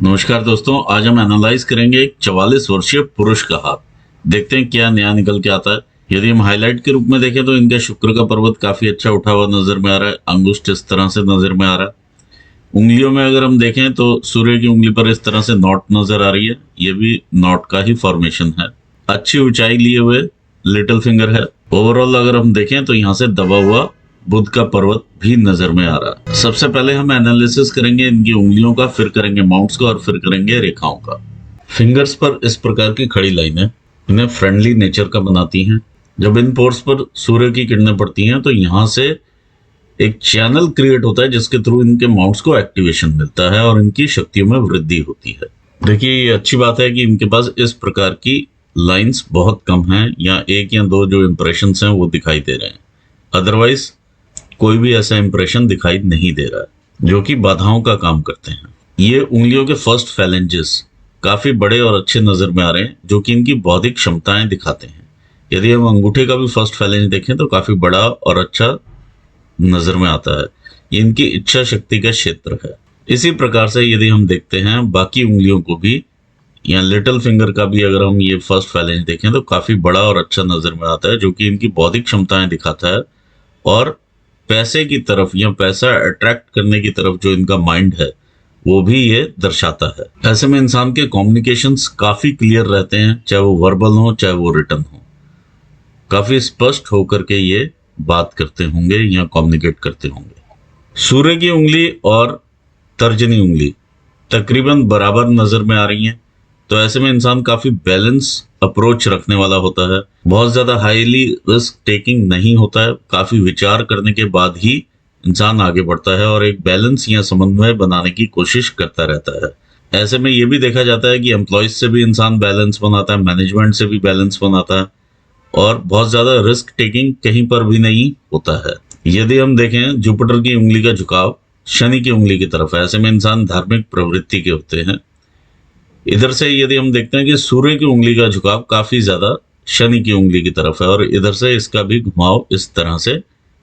नमस्कार दोस्तों, आज हम एनालाइज करेंगे एक 44 वर्षीय पुरुष का हाथ। देखते हैं क्या नया निकल के आता है। यदि हम हाईलाइट के रूप में देखें तो इनका शुक्र का पर्वत काफी अच्छा उठा हुआ नजर में आ रहा है। अंगुष्ठ इस तरह से नजर में आ रहा है। उंगलियों में अगर हम देखें तो सूर्य की उंगली पर इस तरह से नॉट नजर आ रही है। ये भी नॉट का ही फॉर्मेशन है। अच्छी ऊंचाई लिए हुए लिटिल फिंगर है। ओवरऑल अगर हम देखें तो यहाँ से दबा हुआ बुध का पर्वत भी नजर में आ रहा है। सबसे पहले हम एनालिसिस करेंगे इनकी उंगलियों का, फिर करेंगे माउंट्स का और फिर करेंगे रेखाओं का। फिंगर्स पर इस प्रकार की खड़ी लाइनें इन्हें फ्रेंडली नेचर का बनाती हैं। जब इन पोर्स पर सूर्य की किरणें पड़ती हैं तो यहाँ से एक चैनल क्रिएट होता है जिसके थ्रू इनके माउंट्स को एक्टिवेशन मिलता है और इनकी शक्तियों में वृद्धि होती है। देखिए, ये अच्छी बात है कि इनके पास इस प्रकार की लाइंस बहुत कम हैं, या एक या दो जो इंप्रेशंस हैं वो दिखाई दे रहे हैं। अदरवाइज कोई भी ऐसा इंप्रेशन दिखाई नहीं दे रहा है जो कि बाधाओं का काम करते हैं। ये उंगलियों के फर्स्ट फैलेंजेस काफी बड़े और अच्छे नजर में आ रहे हैं जो कि इनकी बौद्धिक क्षमताएं दिखाते हैं। यदि हम अंगूठे का भी फर्स्ट फैलेंज देखें तो काफी बड़ा और अच्छा नजर में आता है। ये इनकी इच्छा शक्ति का क्षेत्र है। इसी प्रकार से यदि हम देखते हैं बाकी उंगलियों को भी, या लिटिल फिंगर का भी अगर हम ये फर्स्ट फैलेंज देखें तो काफी बड़ा और अच्छा नजर में आता है जो कि इनकी बौद्धिक क्षमताएं दिखाता है और पैसे की तरफ या पैसा अट्रैक्ट करने की तरफ जो इनका माइंड है वो भी ये दर्शाता है। ऐसे में इंसान के कम्युनिकेशंस काफी क्लियर रहते हैं, चाहे वो वर्बल हो चाहे वो रिटन हो। काफी स्पष्ट होकर के ये बात करते होंगे या कम्युनिकेट करते होंगे। सूर्य की उंगली और तर्जनी उंगली तकरीबन बराबर नजर में आ रही हैं, तो ऐसे में इंसान काफी बैलेंस अप्रोच रखने वाला होता है। बहुत ज्यादा हाईली रिस्क टेकिंग नहीं होता है। काफी विचार करने के बाद ही इंसान आगे बढ़ता है और एक बैलेंस या समन्वय बनाने की कोशिश करता रहता है। ऐसे में ये भी देखा जाता है कि एम्प्लॉयज से भी इंसान बैलेंस बनाता है, मैनेजमेंट से भी बैलेंस बनाता है और बहुत ज्यादा रिस्क टेकिंग कहीं पर भी नहीं होता है। यदि हम देखें जुपिटर की उंगली का झुकाव शनि की उंगली की तरफ है। ऐसे में इंसान धार्मिक प्रवृत्ति के होते हैं। इधर से यदि हम देखते हैं कि सूर्य की उंगली का झुकाव काफी ज्यादा शनि की उंगली की तरफ है और इधर से इसका भी घुमाव इस तरह से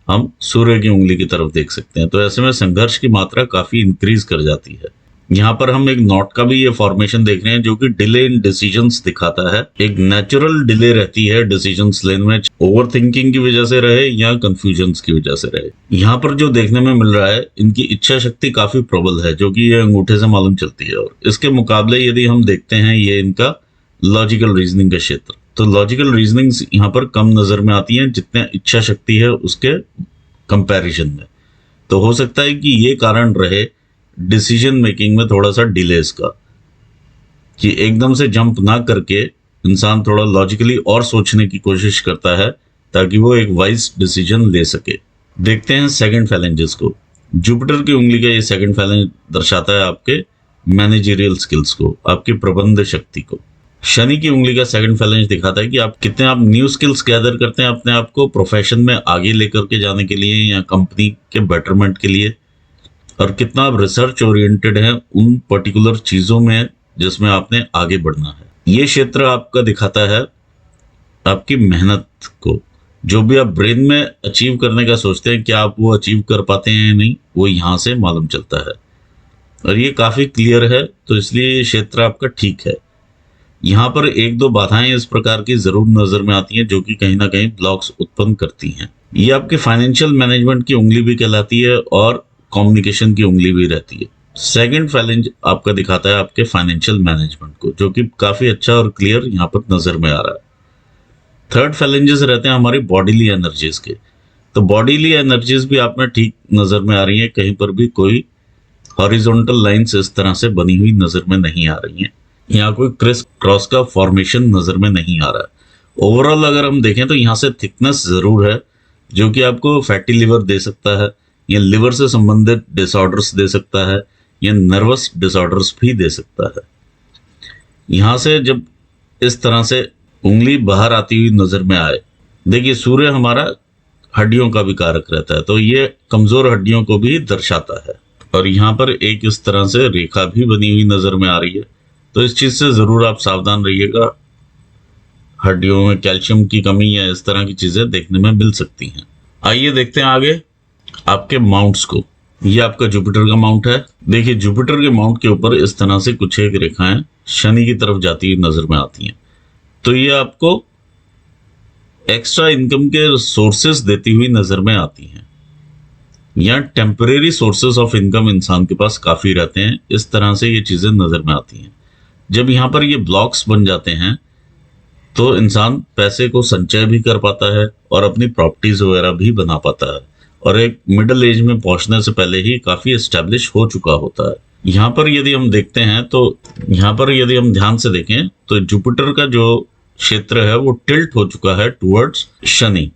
हम सूर्य की उंगली की तरफ देख सकते हैं। तो ऐसे में संघर्ष की मात्रा काफी इंक्रीज कर जाती है। यहाँ पर हम एक नॉट का भी ये फॉर्मेशन देख रहे हैं जो कि डिले इन डिसीजंस दिखाता है। एक नेचुरल डिले रहती है डिसीजंस लेने में, ओवर थिंकिंग की वजह से रहे या कंफ्यूजन्स की वजह से रहे। यहाँ पर जो देखने में मिल रहा है इनकी इच्छा शक्ति काफी प्रबल है जो कि ये अंगूठे से मालूम चलती है। और इसके मुकाबले यदि हम देखते हैं ये इनका लॉजिकल रीजनिंग का क्षेत्र, तो लॉजिकल रीजनिंग यहाँ पर कम नजर में आती है जितने इच्छा शक्ति है उसके कंपैरिजन में। तो हो सकता है कि ये कारण रहे डिसीजन मेकिंग में थोड़ा सा डिलेस का, कि एकदम से जंप ना करके इंसान थोड़ा लॉजिकली और सोचने की कोशिश करता है ताकि वो एक वाइज डिसीजन ले सके। देखते हैं सेकंड फैलेंजेस को। जुपिटर की उंगली का ये सेकंड फैलेंज दर्शाता है आपके मैनेजरियल स्किल्स को, आपकी प्रबंध शक्ति को। शनि की उंगली का सेकंड फैलेंज दिखाता है कि आप कितने न्यू स्किल्स गैदर करते हैं अपने आप को प्रोफेशन में आगे लेकर के जाने के लिए या कंपनी के बेटरमेंट के लिए, और कितना आप रिसर्च ओरिएंटेड हैं उन पर्टिकुलर चीजों में जिसमें आपने आगे बढ़ना है। ये क्षेत्र आपका दिखाता है आपकी मेहनत को। जो भी आप ब्रेन में अचीव करने का सोचते हैं, क्या आप वो अचीव कर पाते हैं या नहीं, वो यहाँ से मालूम चलता है और ये काफी क्लियर है। तो इसलिए ये क्षेत्र आपका ठीक है। यहाँ पर एक दो बाधाएं इस प्रकार की जरूर नजर में आती हैं जो कि कहीं ना कहीं ब्लॉक्स उत्पन्न करती हैं। ये आपके फाइनेंशियल मैनेजमेंट की उंगली भी कहलाती है और कम्युनिकेशन की उंगली भी रहती है। सेकंड फैलेंज आपका दिखाता है आपके फाइनेंशियल मैनेजमेंट को, जो कि काफी अच्छा और क्लियर यहाँ पर नजर में आ रहा है। थर्ड फैलेंजेस रहते हैं हमारी बॉडीली एनर्जीज के। तो बॉडीली एनर्जीज भी आप में ठीक नजर में आ रही है। कहीं पर भी कोई हॉरिजॉन्टल लाइंस इस तरह से बनी हुई नजर में नहीं आ रही है। यहाँ कोई क्रिस क्रॉस का फॉर्मेशन नजर में नहीं आ रहा है। ओवरऑल अगर हम देखें तो यहाँ से थिकनेस जरूर है जो कि आपको फैटी लिवर दे सकता है, या लिवर से संबंधित डिसऑर्डर्स दे सकता है, या नर्वस डिसऑर्डर्स भी दे सकता है। यहाँ से जब इस तरह से उंगली बाहर आती हुई नजर में आए, देखिए सूर्य हमारा हड्डियों का भी कारक रहता है, तो ये कमजोर हड्डियों को भी दर्शाता है। और यहाँ पर एक इस तरह से रेखा भी बनी हुई नजर में आ रही है। तो इस चीज से जरूर आप सावधान रहिएगा। हड्डियों में कैल्शियम की कमी या इस तरह की चीजें देखने में मिल सकती हैं। आइए देखते हैं आगे आपके माउंट्स को। ये आपका जुपिटर का माउंट है। देखिए जुपिटर के माउंट के ऊपर इस तरह से कुछ एक रेखाएं शनि की तरफ जाती हुई नजर में आती हैं। तो ये आपको एक्स्ट्रा इनकम के सोर्सेस देती हुई नजर में आती हैं। यहाँ टेम्परेरी सोर्सेस ऑफ इनकम इंसान के पास काफी रहते हैं। इस तरह से ये चीजें नजर में आती हैं। जब यहाँ पर ये ब्लॉक्स बन जाते हैं तो इंसान पैसे को संचय भी कर पाता है और अपनी प्रॉपर्टीज वगैरह भी बना पाता है, और एक मिडिल एज में पहुंचने से पहले ही काफी एस्टेब्लिश हो चुका होता है। यहाँ पर यदि हम देखते हैं तो यहाँ पर यदि हम ध्यान से देखें तो जुपिटर का जो क्षेत्र है वो टिल्ट हो चुका है टुवर्ड्स शनि।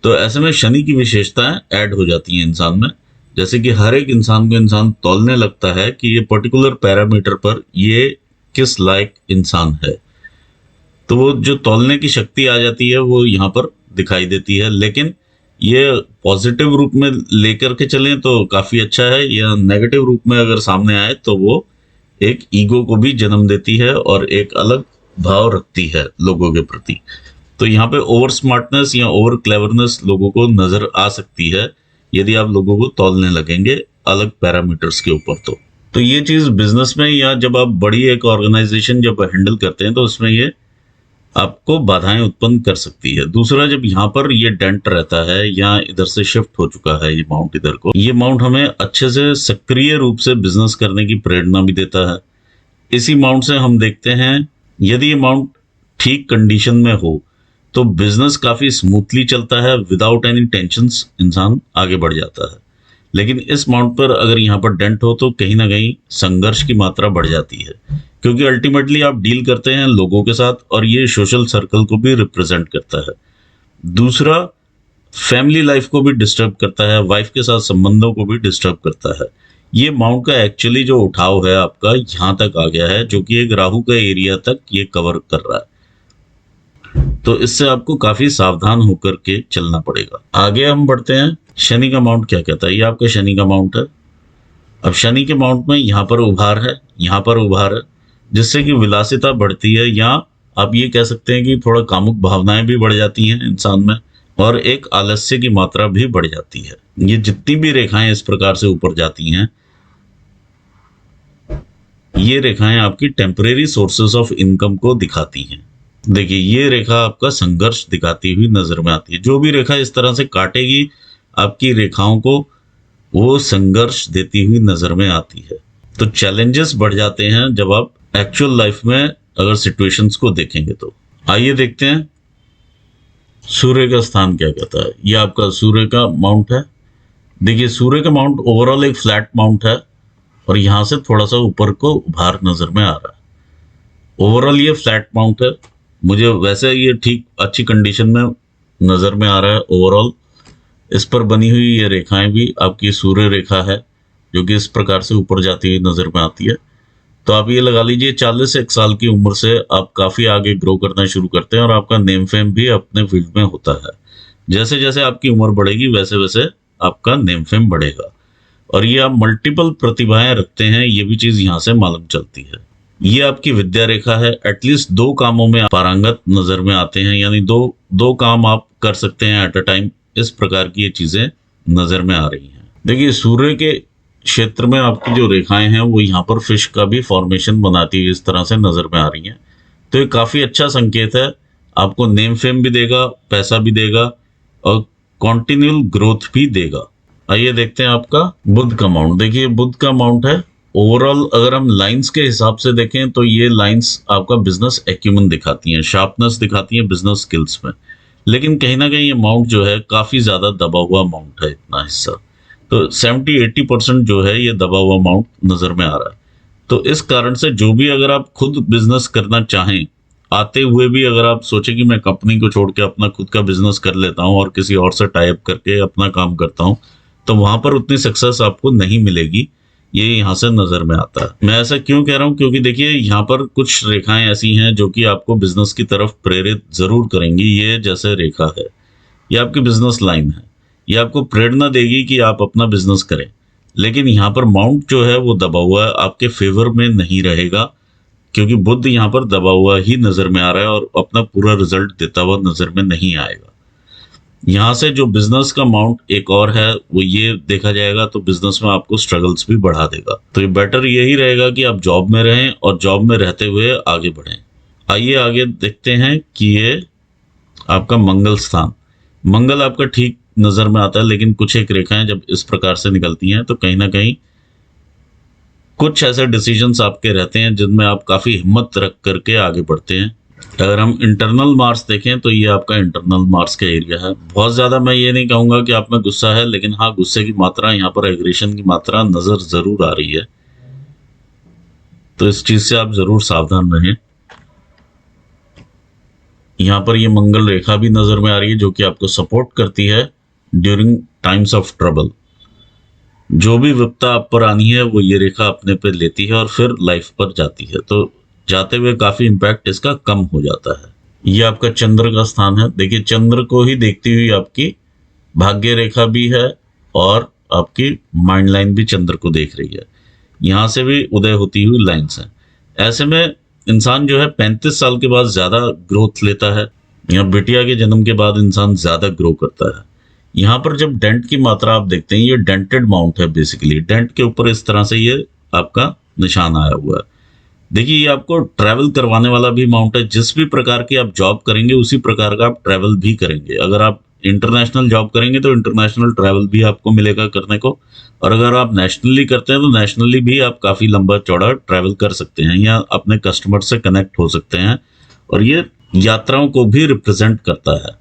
तो ऐसे में शनि की विशेषताएं ऐड हो जाती हैं इंसान में, जैसे कि हर एक इंसान को इंसान तौलने लगता है कि ये पर्टिकुलर पैरामीटर पर ये किस लायक इंसान है। तो वो जो तौलने की शक्ति आ जाती है वो यहाँ पर दिखाई देती है। लेकिन ये पॉजिटिव रूप में लेकर के चलें तो काफी अच्छा है, या नेगेटिव रूप में अगर सामने आए तो वो एक ईगो को भी जन्म देती है और एक अलग भाव रखती है लोगों के प्रति। तो यहाँ पे ओवर स्मार्टनेस या ओवर क्लेवरनेस लोगों को नजर आ सकती है यदि आप लोगों को तौलने लगेंगे अलग पैरामीटर्स के ऊपर। तो ये चीज बिजनेस में या जब आप बड़ी एक ऑर्गेनाइजेशन जब हैंडल करते हैं तो उसमें ये आपको बाधाएं उत्पन्न कर सकती है। दूसरा, जब यहाँ पर ये डेंट रहता है या इधर से शिफ्ट हो चुका है ये माउंट इधर को, ये माउंट हमें अच्छे से सक्रिय रूप से बिजनेस करने की प्रेरणा भी देता है। इसी माउंट से हम देखते हैं यदि ये माउंट ठीक कंडीशन में हो तो बिजनेस काफी स्मूथली चलता है, विदाउट एनी टेंशंस इंसान आगे बढ़ जाता है। लेकिन इस माउंट पर अगर यहाँ पर डेंट हो तो कहीं ना कहीं संघर्ष की मात्रा बढ़ जाती है, क्योंकि अल्टीमेटली आप डील करते हैं लोगों के साथ और ये सोशल सर्कल को भी रिप्रेजेंट करता है। दूसरा, फैमिली लाइफ को भी डिस्टर्ब करता है, वाइफ के साथ संबंधों को भी डिस्टर्ब करता है। ये माउंट का एक्चुअली जो उठाव है आपका यहाँ तक आ गया है, जो कि एक राहु का एरिया तक ये कवर कर रहा है। तो इससे आपको काफी सावधान होकर के चलना पड़ेगा। आगे हम बढ़ते हैं। शनि का माउंट क्या कहता है? ये आपका शनि का माउंट है। अब शनि के माउंट में यहाँ पर उभार है, यहाँ पर उभार है, जिससे कि विलासिता बढ़ती है, या आप ये कह सकते हैं कि थोड़ा कामुक भावनाएं भी बढ़ जाती हैं इंसान में, और एक आलस्य की मात्रा भी बढ़ जाती है। ये जितनी भी रेखाएं इस प्रकार से ऊपर जाती हैं, ये रेखाएं आपकी टेम्परेरी सोर्सेस ऑफ इनकम को दिखाती हैं। देखिए ये रेखा आपका संघर्ष दिखाती हुई नजर में आती है। जो भी रेखा इस तरह से काटेगी आपकी रेखाओं को, वो संघर्ष देती हुई नजर में आती है। तो चैलेंजेस बढ़ जाते हैं जब आप एक्चुअल लाइफ में अगर सिचुएशंस को देखेंगे तो। आइए देखते हैं सूर्य का स्थान क्या कहता है। ये आपका सूर्य का माउंट है। देखिए सूर्य का माउंट ओवरऑल एक फ्लैट माउंट है और यहां से थोड़ा सा ऊपर को उभार नजर में आ रहा है। ओवरऑल ये फ्लैट माउंट है। मुझे वैसे ये ठीक अच्छी कंडीशन में नजर में आ रहा है। ओवरऑल इस पर बनी हुई ये रेखाएं भी आपकी सूर्य रेखा है, जो कि इस प्रकार से ऊपर जाती हुई नजर में आती है। तो आप ये लगा लीजिए 40 साल की उम्र से आप काफी आगे ग्रो करना शुरू करते हैं और आपका नेम फेम भी अपने फील्ड में होता है। जैसे जैसे आपकी उम्र बढ़ेगी वैसे वैसे आपका नेम फेम बढ़ेगा, और ये आप मल्टीपल प्रतिभाएं रखते हैं, ये भी चीज यहाँ से मालूम चलती है। ये आपकी विद्या रेखा है। एटलीस्ट 2 कामों में पारंगत नजर में आते हैं, यानी दो काम आप कर सकते हैं एट अ टाइम। इस प्रकार की ये चीजें नजर में आ रही हैं। देखिए सूर्य के क्षेत्र में आपकी जो रेखाएं हैं वो यहाँ पर फिश का भी फॉर्मेशन बनाती है, इस तरह से नजर में आ रही हैं। तो ये काफी अच्छा संकेत है, आपको नेम फेम भी देगा, पैसा भी देगा और कॉन्टिन्यूअल ग्रोथ भी देगा। आइए देखते हैं आपका बुध का माउंट। देखिए बुध का माउंट है। ओवरऑल अगर हम लाइंस के हिसाब से देखें तो ये लाइंस आपका बिजनेस एक्यूमेन दिखाती हैं, शार्पनेस दिखाती हैं बिजनेस स्किल्स में। लेकिन कहीं ना कहीं ये माउंट जो है काफी ज्यादा दबा हुआ माउंट है। इतना हिस्सा तो 70-80% जो है ये दबा हुआ माउंट नजर में आ रहा है। तो इस कारण से जो भी अगर आप खुद बिजनेस करना चाहें, आते हुए भी अगर आप सोचें कि मैं कंपनी को छोड़ के अपना खुद का बिजनेस कर लेता हूं और किसी और से टाई अप करके अपना काम करता हूं, तो वहां पर उतनी सक्सेस आपको नहीं मिलेगी। ये यहाँ से नजर में आता है। मैं ऐसा क्यों कह रहा हूँ? क्योंकि देखिए यहाँ पर कुछ रेखाएं ऐसी हैं जो कि आपको बिजनेस की तरफ प्रेरित जरूर करेंगी। ये जैसे रेखा है, ये आपकी बिजनेस लाइन है, ये आपको प्रेरणा देगी कि आप अपना बिजनेस करें। लेकिन यहाँ पर माउंट जो है वो दबा हुआ है, आपके फेवर में नहीं रहेगा, क्योंकि बुध यहाँ पर दबा हुआ ही नजर में आ रहा है और अपना पूरा रिजल्ट देता हुआ नजर में नहीं आएगा। यहाँ से जो बिजनेस का अमाउंट एक और है वो ये देखा जाएगा, तो बिजनेस में आपको स्ट्रगल्स भी बढ़ा देगा। तो ये बेटर यही रहेगा कि आप जॉब में रहें और जॉब में रहते हुए आगे बढ़ें। आइए आगे देखते हैं कि ये आपका मंगल स्थान, मंगल आपका ठीक नजर में आता है, लेकिन कुछ एक रेखाएं जब इस प्रकार से निकलती हैं तो कहीं ना कहीं कुछ ऐसे डिसीजंस आपके रहते हैं जिनमें आप काफी हिम्मत रख करके आगे बढ़ते हैं। अगर हम इंटरनल मार्क्स देखें तो ये आपका इंटरनल मार्क्स का एरिया है। बहुत ज्यादा मैं ये नहीं कहूंगा कि आप में गुस्सा है, लेकिन हाँ, गुस्से की मात्रा, यहाँ पर एग्रेशन की मात्रा नजर जरूर आ रही है, तो इस चीज से आप जरूर सावधान रहें। यहाँ पर ये मंगल रेखा भी नजर में आ रही है जो कि आपको सपोर्ट करती है ड्यूरिंग टाइम्स ऑफ ट्रबल। जो भी विपदा आप पर आनी है वो ये रेखा अपने पे लेती है और फिर लाइफ पर जाती है, तो जाते हुए काफी इम्पैक्ट इसका कम हो जाता है। ये आपका चंद्र का स्थान है। देखिए, चंद्र को ही देखती हुई आपकी भाग्य रेखा भी है और आपकी माइंड लाइन भी चंद्र को देख रही है। यहाँ से भी उदय होती हुई लाइन्स हैं। ऐसे में इंसान जो है 35 साल के बाद ज्यादा ग्रोथ लेता है, या बिटिया के जन्म के बाद इंसान ज्यादा ग्रो करता है। यहाँ पर जब डेंट की मात्रा आप देखते हैं, ये डेंटेड माउंट है बेसिकली, डेंट के ऊपर इस तरह से ये आपका निशान आया हुआ है। देखिए, ये आपको ट्रैवल करवाने वाला भी माउंट है। जिस भी प्रकार की आप जॉब करेंगे उसी प्रकार का आप ट्रैवल भी करेंगे। अगर आप इंटरनेशनल जॉब करेंगे तो इंटरनेशनल ट्रैवल भी आपको मिलेगा करने को, और अगर आप नेशनली करते हैं तो नेशनली भी आप काफी लंबा चौड़ा ट्रैवल कर सकते हैं या अपने कस्टमर से कनेक्ट हो सकते हैं, और ये यात्राओं को भी रिप्रेजेंट करता है।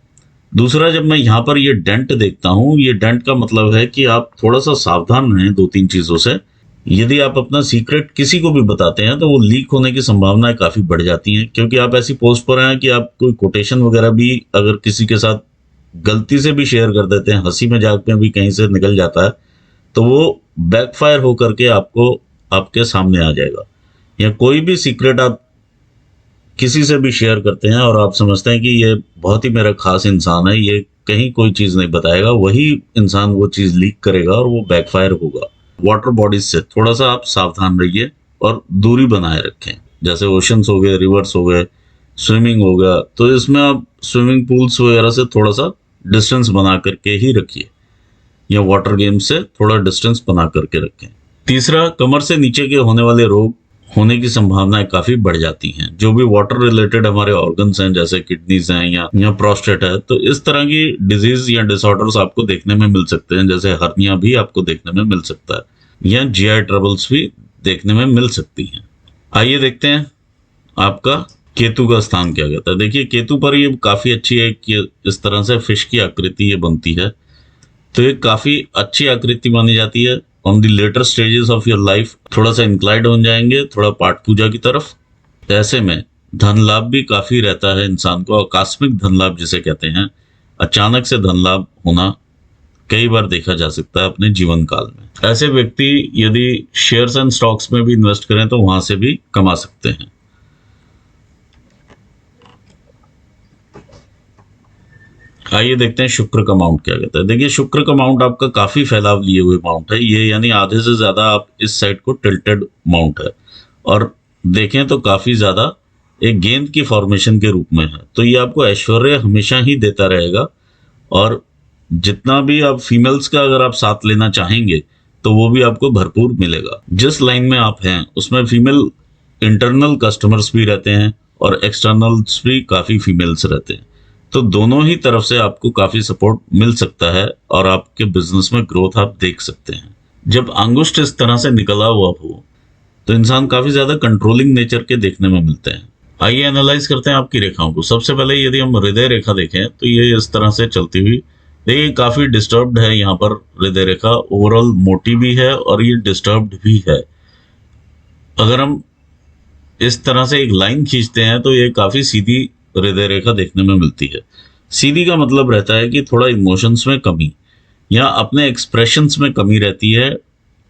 दूसरा, जब मैं यहाँ पर ये डेंट देखता हूँ, ये डेंट का मतलब है कि आप थोड़ा सा सावधान रहें दो तीन चीजों से। यदि आप अपना सीक्रेट किसी को भी बताते हैं तो वो लीक होने की संभावनाएं काफी बढ़ जाती हैं, क्योंकि आप ऐसी पोस्ट पर हैं कि आप कोई कोटेशन वगैरह भी अगर किसी के साथ गलती से भी शेयर कर देते हैं, हंसी मजाक में भी कहीं से निकल जाता है, तो वो बैकफायर होकर के आपको आपके सामने आ जाएगा। या कोई भी सीक्रेट आप किसी से भी शेयर करते हैं और आप समझते हैं कि ये बहुत ही मेरा खास इंसान है, ये कहीं कोई चीज नहीं बताएगा, वही इंसान वो चीज लीक करेगा और वो बैकफायर होगा। वाटर बॉडीज से थोड़ा सा आप सावधान रहिए और दूरी बनाए रखें। जैसे ओशंस हो गए, रिवर्स हो गए, स्विमिंग हो गया, तो इसमें आप स्विमिंग पूल्स वगैरह से थोड़ा सा डिस्टेंस बना करके ही रखिए, या वाटर गेम से थोड़ा डिस्टेंस बना करके रखें। तीसरा, कमर से नीचे के होने वाले रोग होने की संभावनाएं काफी बढ़ जाती हैं। जो भी वाटर रिलेटेड हमारे ऑर्गन्स हैं, जैसे किडनीज हैं या प्रोस्टेट है, तो इस तरह की डिजीज या डिसऑर्डर्स आपको देखने में मिल सकते हैं। जैसे हर्निया भी आपको देखने में मिल सकता है, या जीआई ट्रबल्स भी देखने में मिल सकती हैं। आइए देखते हैं आपका केतु का स्थान क्या कहता है। देखिए, केतु पर ये काफी अच्छी है कि इस तरह से फिश की आकृति ये बनती है, तो ये काफी अच्छी आकृति मानी जाती है। On the later stages of your life थोड़ा सा इंक्लाइड हो जाएंगे, थोड़ा पाठ पूजा की तरफ। ऐसे में धन लाभ भी काफी रहता है इंसान को, आकस्मिक धन लाभ जिसे कहते हैं, अचानक से धन लाभ होना कई बार देखा जा सकता है अपने जीवन काल में। ऐसे व्यक्ति यदि शेयर्स एंड स्टॉक्स में भी इन्वेस्ट करें तो वहां से भी कमा सकते हैं। आइए देखते हैं शुक्र का माउंट क्या कहता है। देखिए, शुक्र का माउंट आपका काफी फैलाव लिए हुए माउंट है ये, यानी आधे से ज्यादा आप इस साइड को टिल्टेड माउंट है, और देखें तो काफी ज्यादा एक गेंद की फॉर्मेशन के रूप में है। तो ये आपको ऐश्वर्य हमेशा ही देता रहेगा, और जितना भी आप फीमेल्स का अगर आप साथ लेना चाहेंगे तो वो भी आपको भरपूर मिलेगा। जिस लाइन में आप हैं उसमें फीमेल इंटरनल कस्टमर्स भी रहते हैं और एक्सटर्नल्स भी काफी फीमेल्स रहते हैं, तो दोनों ही तरफ से आपको काफी सपोर्ट मिल सकता है और आपके बिजनेस में ग्रोथ आप देख सकते हैं। जब अंगुष्ठ इस तरह से निकला हुआ हो तो इंसान काफी ज्यादा कंट्रोलिंग नेचर के देखने में मिलते हैं। आइए एनालाइज करते हैं आपकी रेखाओं को। सबसे पहले यदि हम हृदय रेखा देखें तो ये इस तरह से चलती हुई, देखिए काफी डिस्टर्ब्ड है यहाँ पर हृदय रेखा, ओवरऑल मोटी भी है और ये डिस्टर्ब्ड भी है। अगर हम इस तरह से एक लाइन खींचते हैं तो ये काफी सीधी हृदय रेखा देखने में मिलती है। सीधी का मतलब रहता है कि थोड़ा इमोशंस में कमी या अपने एक्सप्रेशंस में कमी रहती है,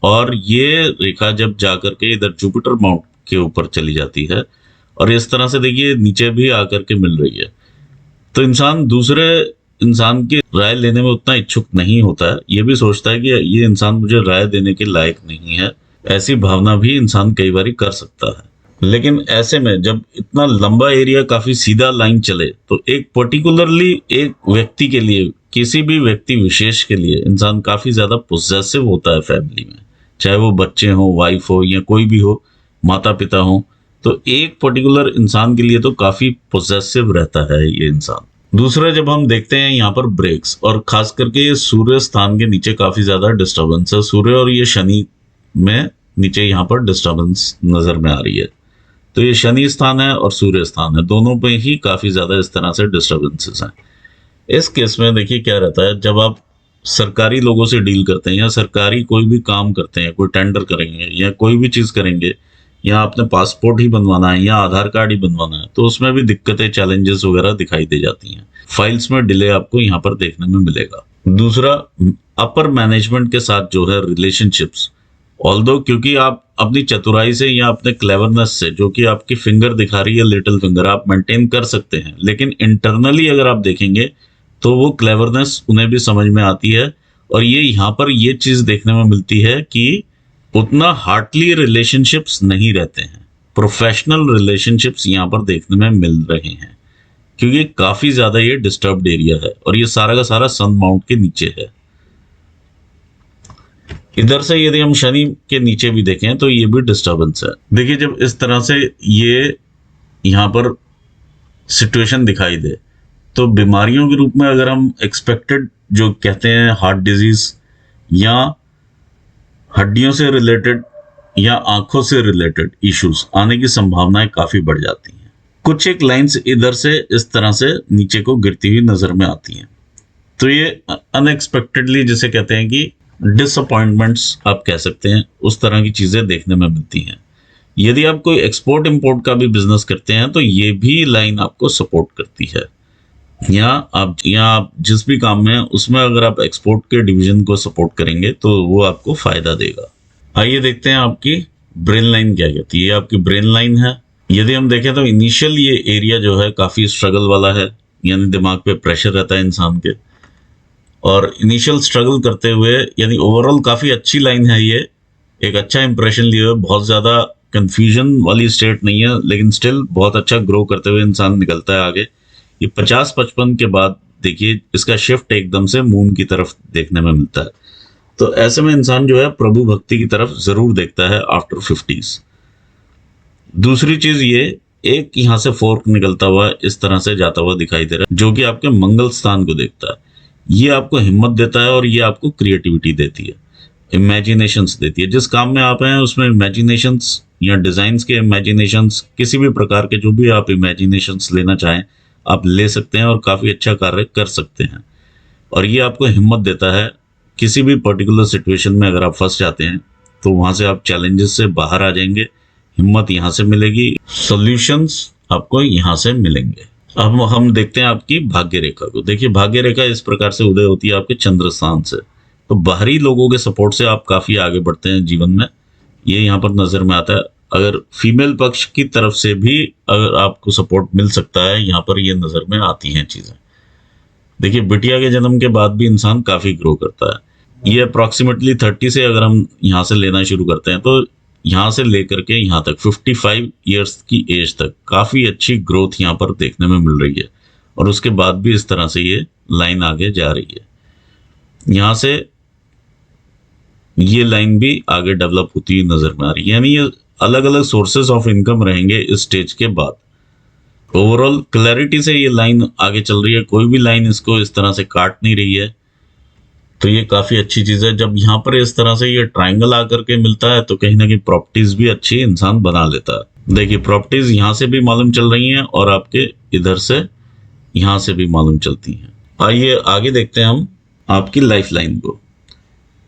और ये रेखा जब जाकर के इधर जुपिटर माउंट के ऊपर चली जाती है और इस तरह से देखिए नीचे भी आकर के मिल रही है, तो इंसान दूसरे इंसान की राय लेने में उतना इच्छुक नहीं होता है। ये भी सोचता है कि ये इंसान मुझे राय देने के लायक नहीं है, ऐसी भावना भी इंसान कई बार कर सकता है। लेकिन ऐसे में जब इतना लंबा एरिया काफी सीधा लाइन चले तो एक पर्टिकुलरली एक व्यक्ति के लिए किसी भी व्यक्ति विशेष के लिए इंसान काफी ज्यादा पोजेसिव होता है फैमिली में, चाहे वो बच्चे हो, वाइफ हो या कोई भी हो, माता पिता हो। तो एक पर्टिकुलर इंसान के लिए तो काफी पोजेसिव रहता है ये इंसान। दूसरा, जब हम देखते हैं यहाँ पर ब्रेक्स, और खास करके ये सूर्य स्थान के नीचे काफी ज्यादा डिस्टर्बेंस है, सूर्य और ये शनि में नीचे यहाँ पर डिस्टर्बेंस नजर में आ रही है। तो ये शनि स्थान है और सूर्य स्थान है, दोनों पे ही काफी ज्यादा इस तरह से डिस्टर्बेंसेस हैं। इस केस में देखिए क्या रहता है, जब आप सरकारी लोगों से डील करते हैं या सरकारी कोई भी काम करते हैं, कोई टेंडर करेंगे या कोई भी चीज करेंगे, या आपने पासपोर्ट ही बनवाना है या आधार कार्ड ही बनवाना है, तो उसमें भी दिक्कतें, चैलेंजेस वगैरह दिखाई दे जाती हैं। फाइल्स में डिले आपको यहाँ पर देखने में मिलेगा। दूसरा, अपर मैनेजमेंट के साथ जो है रिलेशनशिप्स, ऑल्दो क्योंकि आप अपनी चतुराई से या अपने क्लेवरनेस से, जो कि आपकी फिंगर दिखा रही है, लिटिल फिंगर, आप मेंटेन कर सकते हैं, लेकिन इंटरनली अगर आप देखेंगे तो वो क्लेवरनेस उन्हें भी समझ में आती है। और ये यहाँ पर ये चीज देखने में मिलती है कि उतना हार्टली रिलेशनशिप्स नहीं रहते हैं, प्रोफेशनल रिलेशनशिप्स यहाँ पर देखने में मिल रहे हैं, क्योंकि काफी ज्यादा ये डिस्टर्ब्ड एरिया है और ये सारा का सारा सन माउंट के नीचे है। इधर से यदि हम शनि के नीचे भी देखें तो ये भी डिस्टर्बेंस है। देखिए, जब इस तरह से ये यहाँ पर सिचुएशन दिखाई दे, तो बीमारियों के रूप में अगर हम एक्सपेक्टेड जो कहते हैं हार्ट डिजीज या हड्डियों से रिलेटेड या आंखों से रिलेटेड इश्यूज आने की संभावनाएं काफी बढ़ जाती हैं। कुछ एक लाइंस इधर से इस तरह से नीचे को गिरती हुई नजर में आती हैं, तो ये अनएक्सपेक्टेडली, जिसे कहते हैं कि डिसअपॉइंटमेंट्स आप कह सकते हैं, उस तरह की चीजें देखने में मिलती हैं। यदि आप कोई एक्सपोर्ट इंपोर्ट का भी बिजनेस करते हैं तो ये भी लाइन आपको सपोर्ट करती है, या आप जिस भी काम में उसमें अगर आप एक्सपोर्ट के डिवीजन को सपोर्ट करेंगे तो वो आपको फायदा देगा। आइए देखते हैं आपकी ब्रेन लाइन क्या कहती है। ये आपकी ब्रेन लाइन है। यदि हम देखें तो इनिशियल ये एरिया जो है काफी स्ट्रगल वाला है, यानी दिमाग पे प्रेशर रहता है इंसान के, और इनिशियल स्ट्रगल करते हुए, यानी ओवरऑल काफी अच्छी लाइन है ये, एक अच्छा इंप्रेशन लिए हुए, बहुत ज्यादा कंफ्यूजन वाली स्टेट नहीं है, लेकिन स्टिल बहुत अच्छा ग्रो करते हुए इंसान निकलता है आगे। ये 50-55 के बाद देखिए इसका शिफ्ट एकदम से मून की तरफ देखने में मिलता है। तो ऐसे में इंसान जो है प्रभु भक्ति की तरफ जरूर देखता है आफ्टर 50s। दूसरी चीज, ये एक यहाँ से फोर्क निकलता हुआ इस तरह से जाता हुआ दिखाई दे रहा है, जो कि आपके मंगल स्थान को देखता है। ये आपको हिम्मत देता है और ये आपको क्रिएटिविटी देती है, इमेजिनेशंस देती है। जिस काम में आप हैं उसमें इमेजिनेशंस या डिजाइन्स के इमेजिनेशंस, किसी भी प्रकार के जो भी आप इमेजिनेशंस लेना चाहें आप ले सकते हैं और काफी अच्छा कार्य कर सकते हैं। और ये आपको हिम्मत देता है, किसी भी पर्टिकुलर सिचुएशन में अगर आप फंस जाते हैं तो वहां से आप चैलेंजेस से बाहर आ जाएंगे, हिम्मत यहाँ से मिलेगी, सॉल्यूशंस आपको यहाँ से मिलेंगे। अब हम देखते हैं आपकी भाग्य रेखा को। देखिए, भाग्य रेखा इस प्रकार से उदय होती है आपके चंद्र स्थान से। तो बाहरी लोगों के सपोर्ट से आप काफी आगे बढ़ते हैं जीवन में, ये यहाँ पर नजर में आता है। अगर फीमेल पक्ष की तरफ से भी अगर आपको सपोर्ट मिल सकता है, यहाँ पर ये नजर में आती हैं चीजें। देखिए, बिटिया के जन्म के बाद भी इंसान काफी ग्रो करता है। ये अप्रॉक्सीमेटली 30 से अगर हम यहाँ से लेना शुरू करते हैं तो यहाँ से लेकर के यहाँ तक 55 ईयर्स की एज तक काफी अच्छी ग्रोथ यहाँ पर देखने में मिल रही है। और उसके बाद भी इस तरह से ये लाइन आगे जा रही है। यहाँ से ये लाइन भी आगे डेवलप होती हुई नजर में आ रही है, यानी ये अलग अलग सोर्सेस ऑफ इनकम रहेंगे इस स्टेज के बाद। ओवरऑल क्लैरिटी से ये लाइन आगे चल रही है, कोई भी लाइन इसको इस तरह से काट नहीं रही है, तो ये काफी अच्छी चीज है। जब यहाँ पर इस तरह से ये ट्रायंगल आकर के मिलता है तो कहीं ना कहीं प्रॉपर्टीज भी अच्छी इंसान बना लेता है। देखिए, प्रॉपर्टीज यहाँ से भी मालूम चल रही हैं और आपके इधर से यहाँ से भी मालूम चलती हैं। आइए आगे देखते हैं हम आपकी लाइफ लाइन को।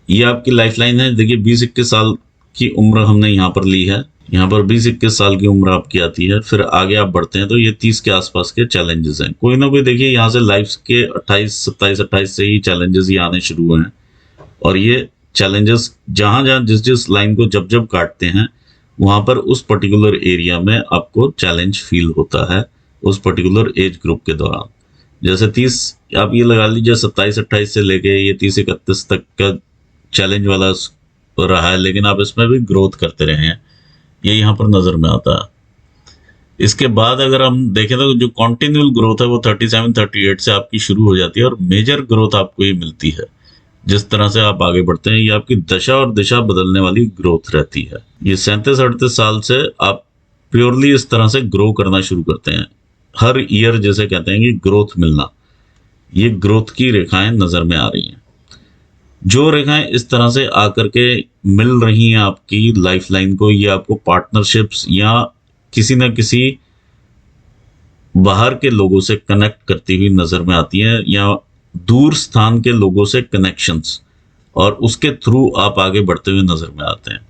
ये आपकी लाइफ लाइन है। देखिए, 20-21 साल की उम्र हमने यहाँ पर ली है। यहाँ पर 20-21 साल की उम्र आपकी आती है, फिर आगे आप बढ़ते हैं तो ये 30 के आसपास के चैलेंजेस हैं। कोई ना कोई देखिए यहाँ से लाइफ के 27-28 से ही चैलेंजेस ही आने शुरू हुए हैं। और ये चैलेंजेस जहाँ जहाँ जिस लाइन को जब जब काटते हैं वहाँ पर उस पर्टिकुलर एरिया में आपको चैलेंज फील होता है उस पर्टिकुलर एज ग्रुप के दौरान। जैसे 30, आप ये लगा लीजिए 27-28 से लेके ये 30-31 तक का चैलेंज वाला रहा है, लेकिन आप इसमें भी ग्रोथ करते रहे हैं, ये यहाँ पर नजर में आता है। इसके बाद अगर हम देखें तो जो कॉन्टिन्यूअल ग्रोथ है वो 37-38 से आपकी शुरू हो जाती है और मेजर ग्रोथ आपको ये मिलती है। जिस तरह से आप आगे बढ़ते हैं ये आपकी दशा और दिशा बदलने वाली ग्रोथ रहती है। ये 37-38 साल से आप प्योरली इस तरह से ग्रो करना शुरू करते हैं। हर ईयर जैसे कहते हैं कि ग्रोथ मिलना, ये ग्रोथ की रेखाएं नजर में आ रही हैं। जो रेखाएं इस तरह से आकर के मिल रही हैं आपकी लाइफ लाइन को, ये आपको पार्टनरशिप्स या किसी न किसी बाहर के लोगों से कनेक्ट करती हुई नजर में आती है, या दूर स्थान के लोगों से कनेक्शंस, और उसके थ्रू आप आगे बढ़ते हुए नजर में आते हैं।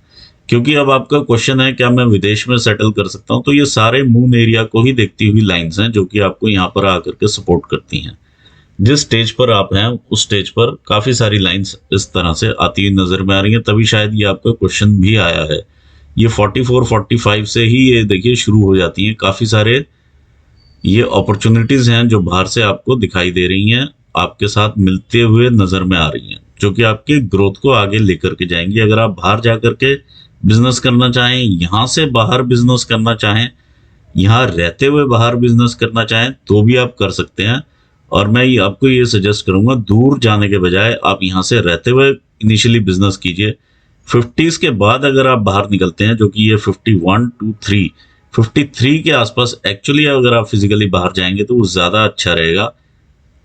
क्योंकि अब आपका क्वेश्चन है क्या मैं विदेश में सेटल कर सकता हूं, तो ये सारे मून एरिया को ही देखती हुई लाइंस हैं जो कि आपको यहाँ पर आकर के सपोर्ट करती हैं। जिस स्टेज पर आप हैं उस स्टेज पर काफी सारी लाइंस इस तरह से आती हुई नजर में आ रही हैं, तभी शायद ये आपका क्वेश्चन भी आया है। ये 44-45 से ही ये देखिए शुरू हो जाती हैं। काफी सारे ये अपॉर्चुनिटीज हैं जो बाहर से आपको दिखाई दे रही हैं, आपके साथ मिलते हुए नजर में आ रही हैं, जो कि आपके ग्रोथ को आगे लेकर के जाएंगी। अगर आप बाहर जाकर के बिजनेस करना चाहें, यहाँ से बाहर बिजनेस करना चाहें, यहाँ रहते हुए बाहर बिजनेस करना चाहें तो भी आप कर सकते हैं। और मैं आपको ये सजेस्ट करूंगा दूर जाने के बजाय आप यहाँ से रहते हुए इनिशियली बिजनेस कीजिए। 50s के बाद अगर आप बाहर निकलते हैं, जो कि ये 53 के आसपास एक्चुअली अगर आप फिजिकली बाहर जाएंगे तो वो ज्यादा अच्छा रहेगा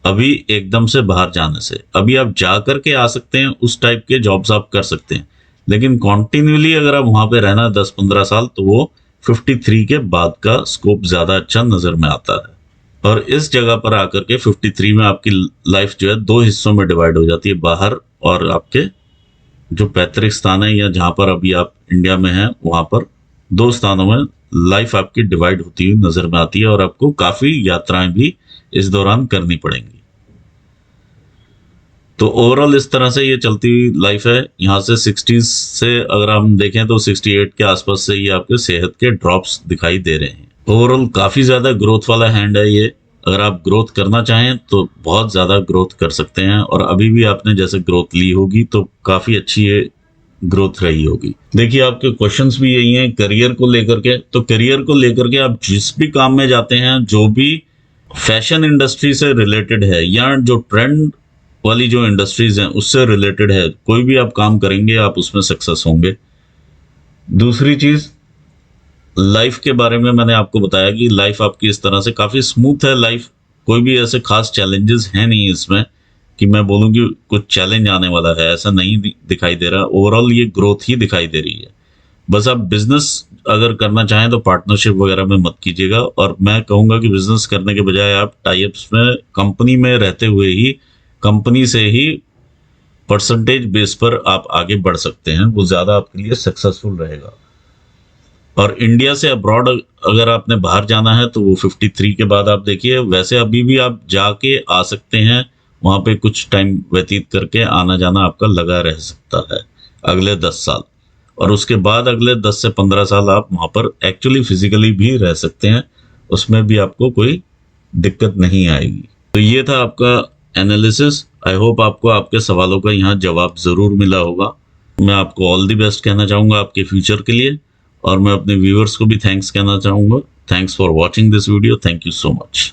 अभी एकदम से बाहर जाने से। अभी आप जा करके आ सकते हैं, उस टाइप के जॉब्स आप कर सकते हैं, लेकिन कॉन्टिन्यूअली अगर आप वहां पे रहना 10-15 साल तो वो 53 के बाद का स्कोप ज्यादा अच्छा नजर में आता है। और इस जगह पर आकर के 53 में आपकी लाइफ जो है 2 हिस्सों में डिवाइड हो जाती है, बाहर और आपके जो पैतृक स्थान है या जहां पर अभी आप इंडिया में हैं वहां पर 2 स्थानों में लाइफ आपकी डिवाइड होती हुई नजर में आती है, और आपको काफी यात्राएं भी इस दौरान करनी पड़ेंगी। तो ओवरऑल इस तरह से ये चलती हुई लाइफ है। यहाँ से 60s से अगर हम देखें तो 68 के आसपास से ये आपके सेहत के ड्रॉप्स दिखाई दे रहे हैं। ओवरऑल काफी ज्यादा ग्रोथ वाला हैंड है ये। अगर आप ग्रोथ करना चाहें तो बहुत ज्यादा ग्रोथ कर सकते हैं, और अभी भी आपने जैसे ग्रोथ ली होगी तो काफी अच्छी ये ग्रोथ रही होगी। देखिए आपके क्वेश्चंस भी यही हैं करियर को लेकर के। तो करियर को लेकर के आप जिस भी काम में जाते हैं, जो भी फैशन इंडस्ट्री से रिलेटेड है या जो ट्रेंड वाली जो इंडस्ट्रीज हैं उससे रिलेटेड है, कोई भी आप काम करेंगे आप उसमें सक्सेस होंगे। दूसरी चीज लाइफ के बारे में मैंने आपको बताया कि लाइफ आपकी इस तरह से काफी स्मूथ है लाइफ, कोई भी ऐसे खास चैलेंजेस हैं नहीं इसमें कि मैं बोलूँ कि कुछ चैलेंज आने वाला है, ऐसा नहीं दिखाई दे रहा। ओवरऑल ये ग्रोथ ही दिखाई दे रही है। बस आप बिजनेस अगर करना चाहें तो पार्टनरशिप वगैरह में मत कीजिएगा, और मैं कहूँगा कि बिजनेस करने के बजाय आप टाइप्स में कंपनी में रहते हुए ही कंपनी से ही परसेंटेज बेस पर आप आगे बढ़ सकते हैं, वो ज़्यादा आपके लिए सक्सेसफुल रहेगा। और इंडिया से अब्रॉड अगर आपने बाहर जाना है तो वो 53 के बाद आप देखिए, वैसे अभी भी आप जाके आ सकते हैं, वहाँ पे कुछ टाइम व्यतीत करके आना जाना आपका लगा रह सकता है अगले 10 साल, और उसके बाद अगले 10 से 15 साल आप वहाँ पर एक्चुअली फिजिकली भी रह सकते हैं, उसमें भी आपको कोई दिक्कत नहीं आएगी। तो ये था आपका एनालिसिस। आई होप आपको आपके सवालों का यहाँ जवाब ज़रूर मिला होगा। मैं आपको ऑल द बेस्ट कहना चाहूँगा आपके फ्यूचर के लिए, और मैं अपने व्यूअर्स को भी थैंक्स कहना चाहूँगा। Thanks for watching this video. Thank you so much.